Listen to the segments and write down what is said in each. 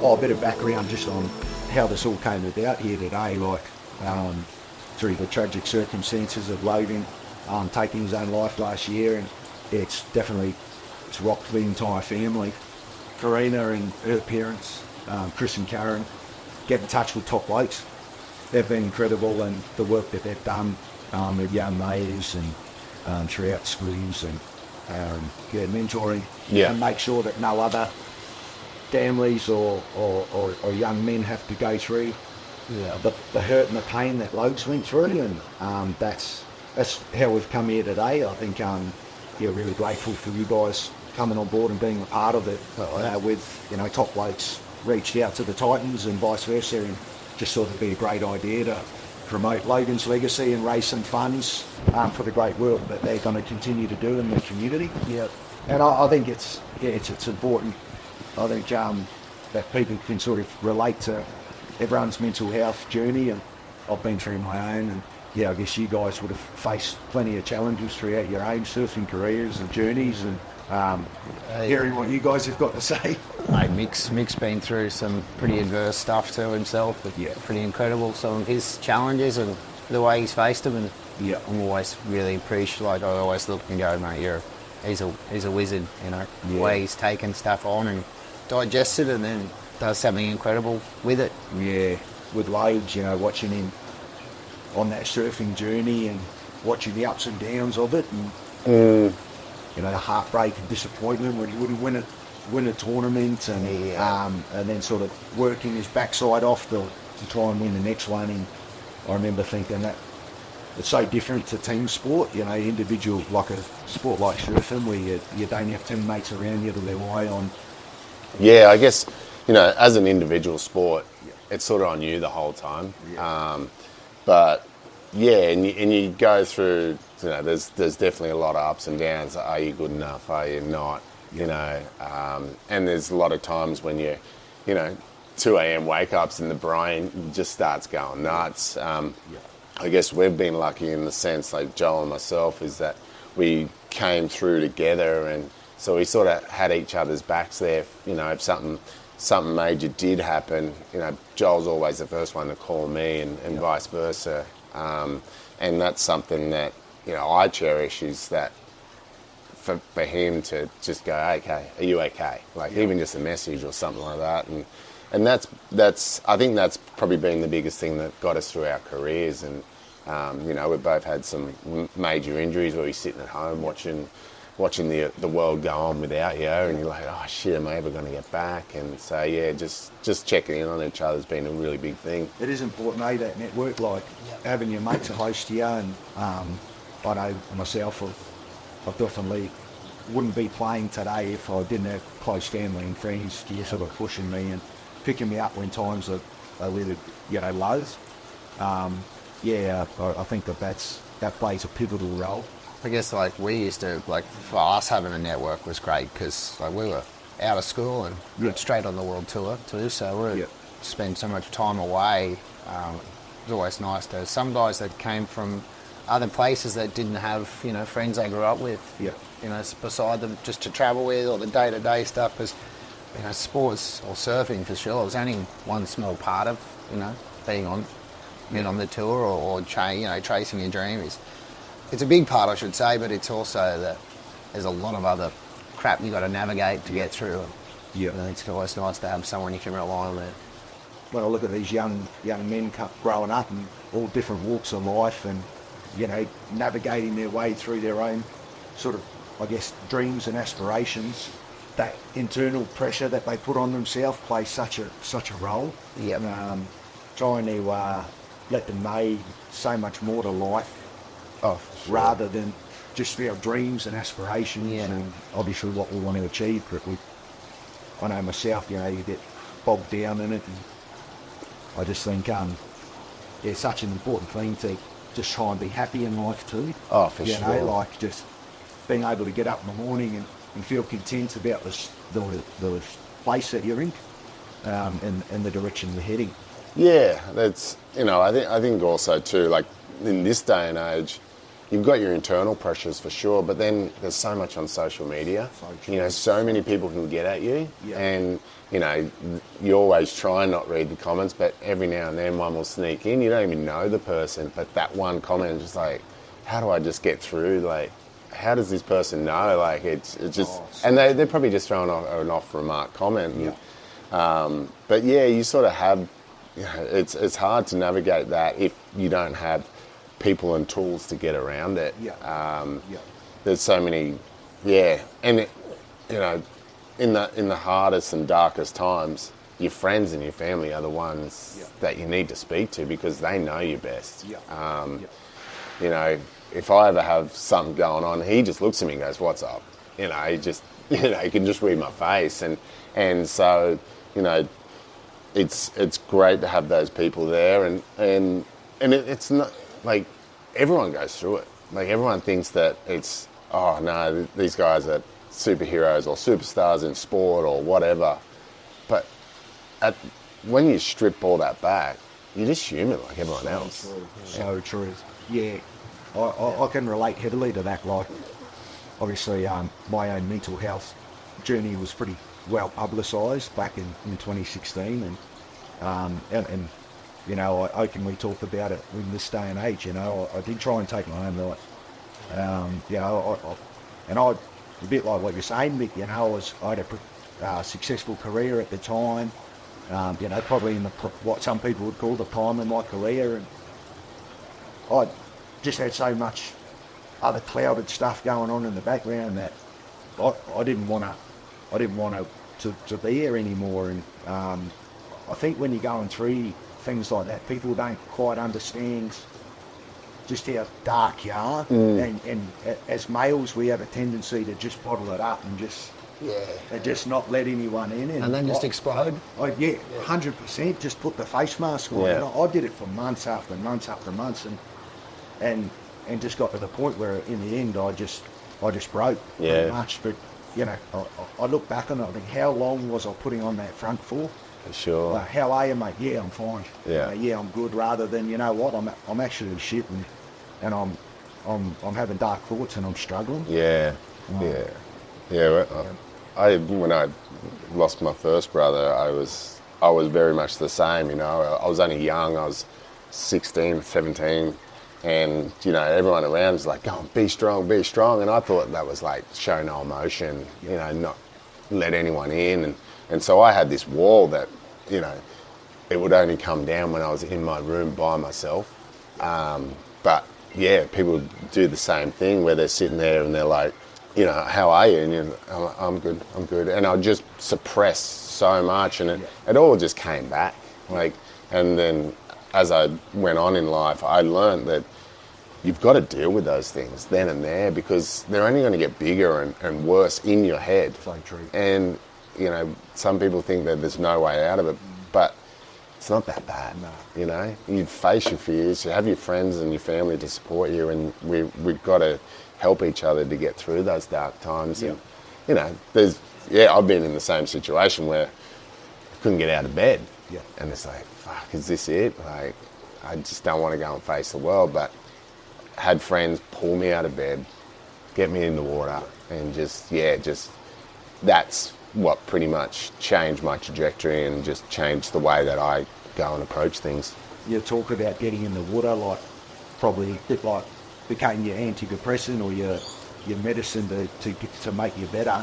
a bit of background just on how this all came about here today, like through the tragic circumstances of Logan taking his own life last year, and it's rocked the entire family. Karina and her parents, Chris and Karen, get in touch with top blokes. They've been incredible, and the work that they've done with young mates and throughout schools and mentoring, and make sure that no other families or young men have to go through the hurt and the pain that Logs went through, and that's how we've come here today. I think really grateful for you guys coming on board and being a part of it. With top blokes reached out to the Titans and vice versa, and just thought it'd be a great idea to promote Logan's legacy and raise some funds for the great work that they're going to continue to do in the community. Yeah, and I think it's important. I think that people can sort of relate to everyone's mental health journey, and I've been through my own, and I guess you guys would have faced plenty of challenges throughout your own surfing careers and journeys, and hearing what you guys have got to say. Mick's been through some pretty adverse stuff to himself, but pretty incredible, some of his challenges and the way he's faced them, and I'm always really appreciative. I always look and go, mate, he's a wizard, the way he's taken stuff on and digested it and then does something incredible with it. Yeah, with Logs, watching him on that surfing journey and watching the ups and downs of it, and the heartbreak and disappointment when he wouldn't win a tournament, and then sort of working his backside off to try and win the next one. And I remember thinking that it's so different to team sport, individual, like a sport like surfing where you don't have teammates around you to rely on. Yeah, I guess, as an individual sport, it's sort of on you the whole time. But and you go through, there's definitely a lot of ups and downs. Are you good enough? Are you not? And there's a lot of times when 2 a.m. wake-ups and the brain just starts going nuts. I guess we've been lucky in the sense, like Joel and myself, is that we came through together, and so we sort of had each other's backs there. If something major did happen, Joel's always the first one to call me, and vice versa. And that's something that I cherish, is that for him to just go, okay, are you okay? Like even just a message or something like that, and that's I think that's probably been the biggest thing that got us through our careers. And we've both had some major injuries where we're sitting at home watching the world go on without you, and you're like, oh shit, am I ever going to get back? And so just checking in on each other has been a really big thing. It is important, that network, like having your mates to host you, and I know myself, I definitely wouldn't be playing today if I didn't have close family and friends sort of pushing me and picking me up when times are a little lows. I think that plays a pivotal role. I guess we used to, for us having a network was great, because we were out of school and straight on the world tour too, so we spend so much time away. It was always nice to some guys that came from other places that didn't have friends they grew up with, beside them, just to travel with, or the day-to-day stuff, because sports or surfing for sure was only one small part of being on the tour or chasing your dream. It's a big part, I should say, but it's also that there's a lot of other crap you got to navigate to get through. It's always nice to have someone you can rely on there. When I look at these young men growing up in all different walks of life, and navigating their way through their own sort of, I guess, dreams and aspirations, that internal pressure that they put on themselves plays such a role. Trying to let them know so much more to life. Rather than just our dreams and aspirations, and obviously what we want to achieve. But I know myself, you get bogged down in it, and I just think it's such an important thing to just try and be happy in life too. For sure. Like just being able to get up in the morning and feel content about the place that you're in, and the direction you're heading. Yeah, that's I think also too, like in this day and age, you've got your internal pressures for sure, but then there's so much on social media. So many people can get at you, and you always try and not read the comments, but every now and then one will sneak in. You don't even know the person, but that one comment is just like, how do I just get through? Like, how does this person know? Like, it's just, and they're probably just throwing an off-remark comment. And, but yeah, you sort of have, it's hard to navigate that if you don't have people and tools to get around it. There's so many, and in the hardest and darkest times, your friends and your family are the ones that you need to speak to because they know you best. If I ever have something going on, he just looks at me and goes, "What's up?" He just, he can just read my face, and so it's great to have those people there, and it's not like everyone goes through it. Like everyone thinks that it's, oh no, these guys are superheroes or superstars in sport or whatever, but when you strip all that back, you're just human like everyone else. So true. Yeah. I can relate heavily to that. Like, obviously, my own mental health journey was pretty well publicised back in 2016, and I openly talk about it in this day and age. I did try and take my own life. I a bit like what you're saying, Mick. I had a successful career at the time. Probably in what some people would call the prime of my career, and I just had so much other clouded stuff going on in the background that I didn't want to be here anymore. And I think when you're going through things like that, people don't quite understand just how dark you are. And as males, we have a tendency to just bottle it up and just not let anyone in. And then just explode? 100%. Just put the face mask on. And I did it for months after months after months, and just got to the point where in the end I just broke pretty much. But I look back on it, I think, how long was I putting on that front for? For sure. Like, how are you, mate? Yeah, I'm fine. Yeah. I'm good. Rather than, what, I'm actually shit, and I'm having dark thoughts and I'm struggling. When I lost my first brother, I was very much the same. I was only young. I was 16, 17. And, everyone around was like, "Go on, be strong, be strong." And I thought that was like show no emotion, not let anyone in. And so I had this wall that, it would only come down when I was in my room by myself. But yeah, people do the same thing where they're sitting there and they're like, "How are you?" And I'm good. And I'll just suppress so much, and it all just came back. And then as I went on in life, I learned that you've got to deal with those things then and there because they're only going to get bigger and worse in your head. So true. And, some people think that there's no way out of it, but it's not that bad. No. You face your fears, you have your friends and your family to support you, and we've got to help each other to get through those dark times. Yeah. And, I've been in the same situation where I couldn't get out of bed. Yeah. And it's like, fuck, is this it? Like, I just don't want to go and face the world, but had friends pull me out of bed, get me in the water, and just that's what pretty much changed my trajectory and just changed the way that I go and approach things. You talk about getting in the water, like probably a bit like became your antidepressant or your medicine to make you better.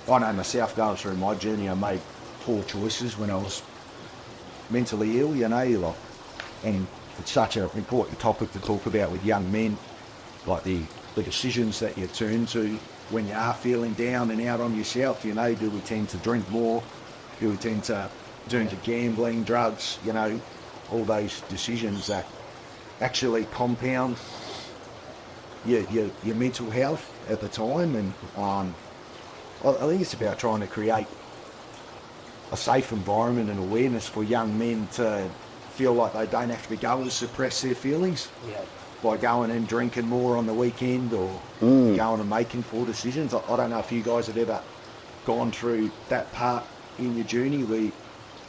I know myself going through my journey, I made poor choices when I was mentally ill, and it's such an important topic to talk about with young men, like the decisions that you turn to when you are feeling down and out on yourself. Do we tend to drink more? Do we tend to turn to gambling, drugs? All those decisions that actually compound your mental health at the time. And I think it's about trying to create a safe environment and awareness for young men to feel like they don't have to go and suppress their feelings by going and drinking more on the weekend or going and making poor decisions. I don't know if you guys have ever gone through that part in your journey where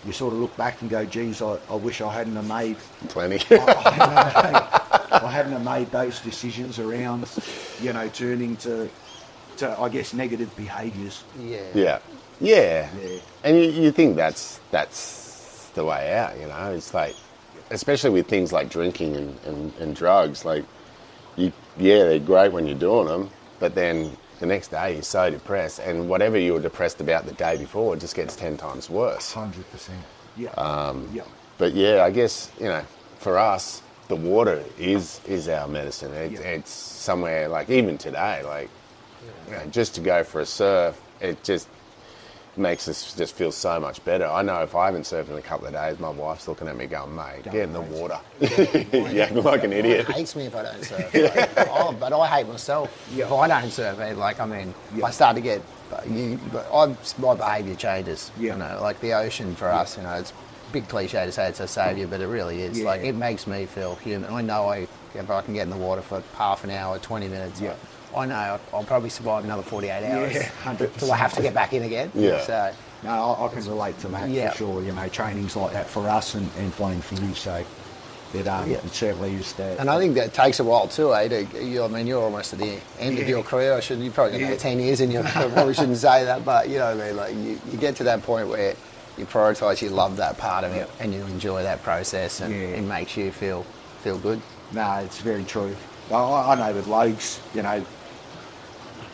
you sort of look back and go, geez, I wish I hadn't have made Plenty. I hadn't have made those decisions around, you know, turning to I guess negative behaviours. Yeah. And you think that's the way out, you know. It's like, especially with things like drinking and drugs, like, they're great when you're doing them, but then the next day you're so depressed, and whatever you were depressed about the day before, it just gets 10 times worse. 100%. Yeah. But yeah, I guess, you know, for us, the water is our medicine. It's somewhere, like, even today, like, you know, just to go for a surf, it just makes us just feel so much better. I know if I haven't surfed in a couple of days, my wife's looking at me going, mate, get in the water. You're acting like an idiot. It hates me if I don't surf. But I hate myself if I don't surf. Like, I mean, I start to get, my behaviour changes. You know, like the ocean for us, you know, it's a big cliche to say it's a saviour, but it really is. Like, it makes me feel human. I know if I can get in the water for half an hour, 20 minutes, I know I'll probably survive another 48 hours. Yeah, 100%. Do I have to get back in again? Yeah. So, no, I can relate to that for sure. You know, training's like that for us and playing for you, so it certainly is that. And I think that takes a while too, I mean, you're almost at the end of your career. You probably got 10 years in you. I probably shouldn't say that, but you know what I mean? Like, you get to that point where you prioritise, you love that part of it, and you enjoy that process, and it makes you feel good. No, it's very true. I know with Logs, you know,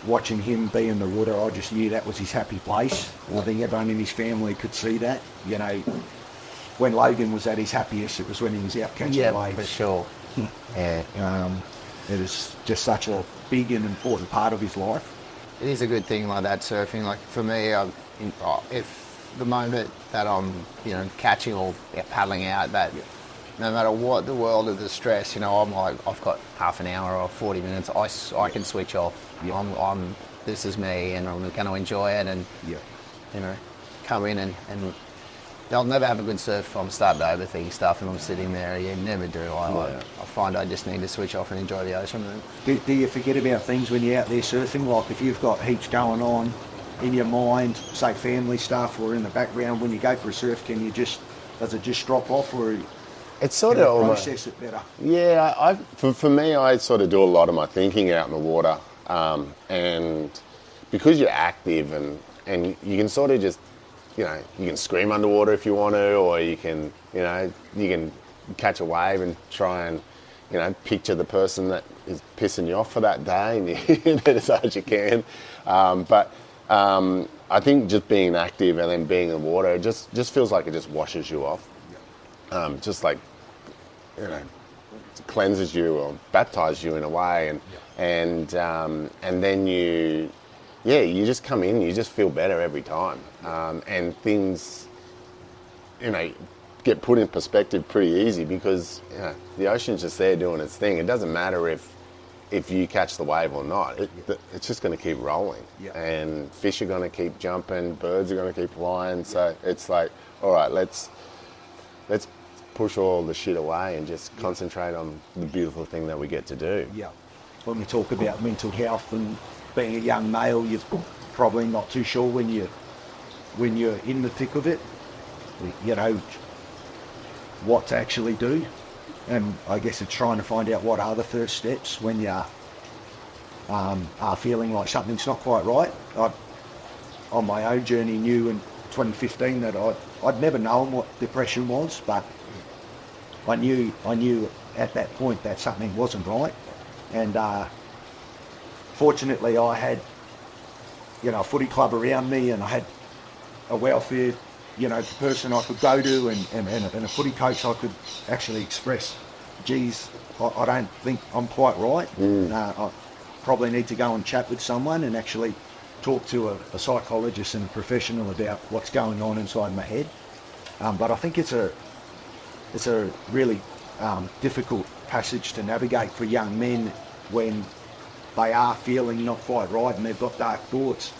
watching him be in the water, I just knew that was his happy place. I think everyone in his family could see that. You know, when Logan was at his happiest, it was when he was out catching waves. For sure. It is just such a big and important part of his life. It is a good thing like that, surfing. Like, for me, if the moment that I'm, you know, catching or paddling out, that no matter what the world of the stress, you know, I'm like, I've got half an hour or 40 minutes, I can switch off. This is me, and I'm going to enjoy it, and you know, come in and I'll never have a good surf if I'm starting to overthink stuff and I'm sitting there. You never do. I find I just need to switch off and enjoy the ocean. Do you forget about things when you're out there surfing? Like, if you've got heaps going on in your mind, say family stuff, or in the background, when you go for a surf, does it just drop off, or it's sort of process it better? Yeah, for me, I sort of do a lot of my thinking out in the water, and because you're active and you can sort of just, you know, you can scream underwater if you want to, or you can, you know, you can catch a wave and try and, you know, picture the person that is pissing you off for that day, and you hit it as hard as you can. But I think just being active and then being in the water, it just feels like it just washes you off. Just like, you know, cleanses you or baptizes you in a way, and then you just come in, you just feel better every time, and things, you know, get put in perspective pretty easy, because, you know, the ocean's just there doing its thing. It doesn't matter if you catch the wave or not. It's just going to keep rolling, and fish are going to keep jumping, birds are going to keep flying. So it's like, all right, let's push all the shit away and just concentrate on the beautiful thing that we get to do. Yeah. When we talk about mental health and being a young male, you're probably not too sure when you're in the thick of it, you know, what to actually do. And I guess it's trying to find out what are the first steps when you are feeling like something's not quite right. I, on my own journey, knew in 2015 that I'd never known what depression was, but I knew at that point that something wasn't right. And fortunately, I had, you know, a footy club around me, and I had a welfare, you know, person I could go to, and a footy coach I could actually express, geez, I don't think I'm quite right. I probably need to go and chat with someone and actually talk to a psychologist and a professional about what's going on inside my head. But I think it's a really difficult passage to navigate for young men when they are feeling not quite right and they've got dark thoughts,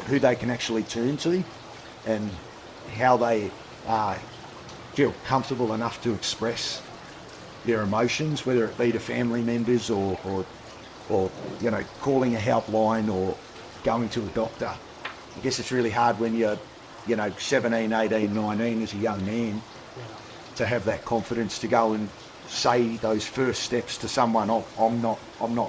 who they can actually turn to, and how they feel comfortable enough to express their emotions, whether it be to family members or you know, calling a helpline or going to a doctor. I guess it's really hard when you're 17, 18, 19 as a young man, to have that confidence to go and say those first steps to someone, I'm not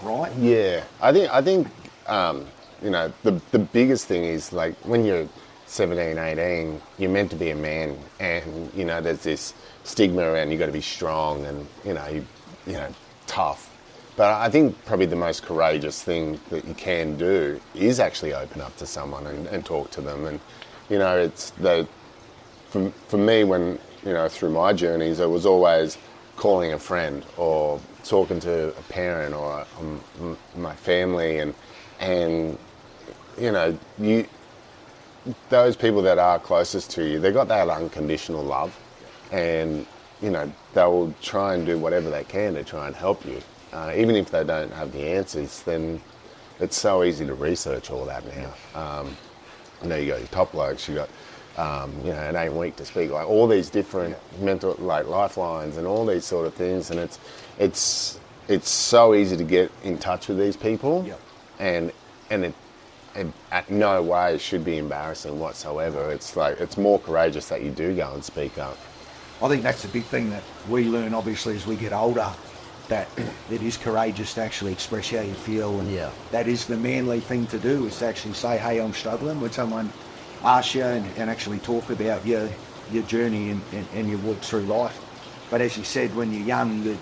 right. Yeah, I think the biggest thing is, like, when you're 17, 18, you're meant to be a man, and there's this stigma around you got to be strong and tough. But I think probably the most courageous thing that you can do is actually open up to someone and talk to them. And it's for me, when through my journeys, it was always calling a friend or talking to a parent or my family, and those people that are closest to you, they got that unconditional love, and they'll try and do whatever they can to try and help you, even if they don't have the answers. Then it's so easy to research all that now. You got your top blokes, you got it ain't weak to speak, like all these different mental, like Lifelines and all these sort of things, and it's so easy to get in touch with these people, and it at no way should be embarrassing whatsoever. It's like, it's more courageous that you do go and speak up. I think that's the big thing that we learn, obviously, as we get older, that it is courageous to actually express how you feel, and that is the manly thing to do, is to actually say, hey, I'm struggling, when someone asks you, and actually talk about your journey and your walk through life. But as you said, when you're young,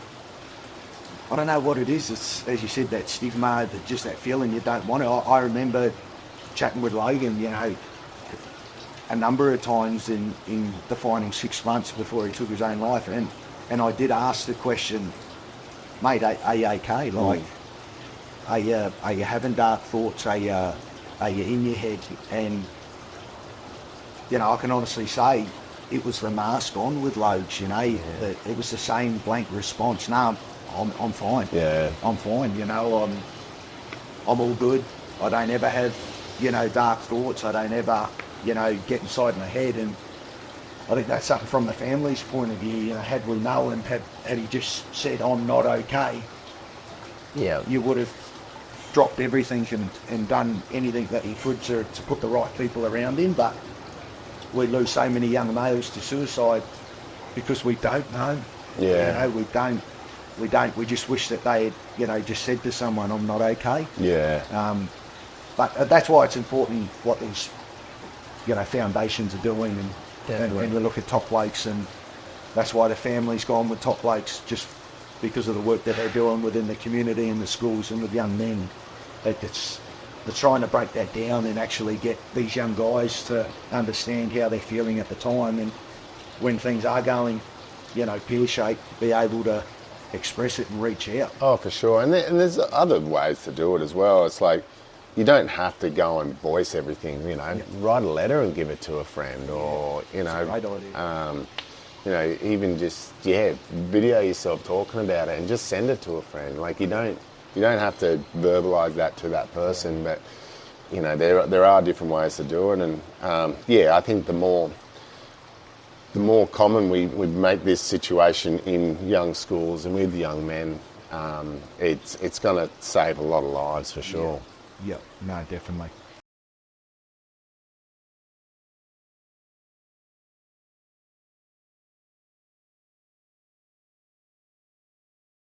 I don't know what it is. It's, as you said, that stigma, just that feeling you don't want it. I remember chatting with Logan, a number of times in defining 6 months before he took his own life, and I did ask the question, mate, are you okay? Like, are you having dark thoughts? Are you in your head? And I can honestly say it was the mask on with Logs. It was the same blank response. No, I'm fine. Yeah, I'm fine. I'm all good. I don't ever have dark thoughts. I don't ever get inside my head. And I think that's something from the family's point of view. Had we known, had he just said I'm not okay, you would have dropped everything and done anything that he could to put the right people around him. But we lose so many young males to suicide because we don't know. Yeah. We don't. We just wish that they had, just said to someone, I'm not okay. Yeah. But that's why it's important what these, foundations are doing, and we look at top blokes, and that's why the family's gone with top blokes, just because of the work that they're doing within the community and the schools and with young men. They're trying to break that down and actually get these young guys to understand how they're feeling at the time, and when things are going, pear-shaped, be able to express it and reach out. Oh, for sure. And there's other ways to do it as well. It's like, you don't have to go and voice everything, write a letter and give it to a friend, or, That's a great idea. even just, video yourself talking about it and just send it to a friend. Like, you don't have to verbalise that to that person, but, there are different ways to do it. And, I think the more common we make this situation in young schools and with young men, it's going to save a lot of lives for sure. Yeah, no, definitely.